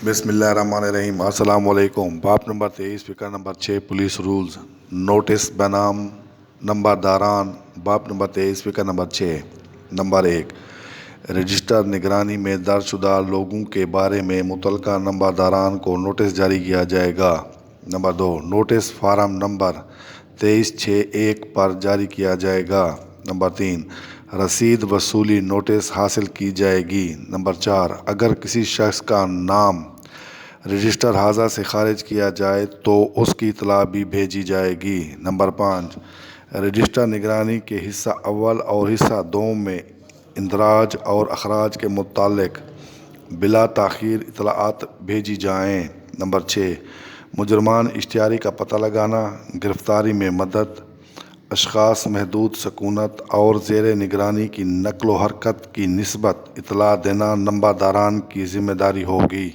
بسم اللہ الرحمن الرحیم۔ السلام علیکم۔ باب نمبر 23 فقرہ نمبر 6 پولیس رولز نوٹس بنام نمبرداران۔ باب نمبر 23 فقرہ نمبر 6 نمبر 1 رجسٹر نگرانی میں درج شدہ لوگوں کے بارے میں متعلقہ نمبرداران کو نوٹس جاری کیا جائے گا۔ نمبر 2 نوٹس فارم نمبر 2361 پر جاری کیا جائے گا۔ نمبر 3 رسید وصولی نوٹس حاصل کی جائے گی۔ نمبر 4 اگر کسی شخص کا نام رجسٹر حاضر سے خارج کیا جائے تو اس کی اطلاع بھی بھیجی جائے گی۔ نمبر 5 رجسٹر نگرانی کے حصہ اول اور حصہ دوم میں اندراج اور اخراج کے متعلق بلا تاخیر اطلاعات بھیجی جائیں۔ نمبر 6 مجرمان اشتہاری کا پتہ لگانا، گرفتاری میں مدد، اشخاص محدود سکونت اور زیر نگرانی کی نقل و حرکت کی نسبت اطلاع دینا نمبرداران کی ذمہ داری ہوگی۔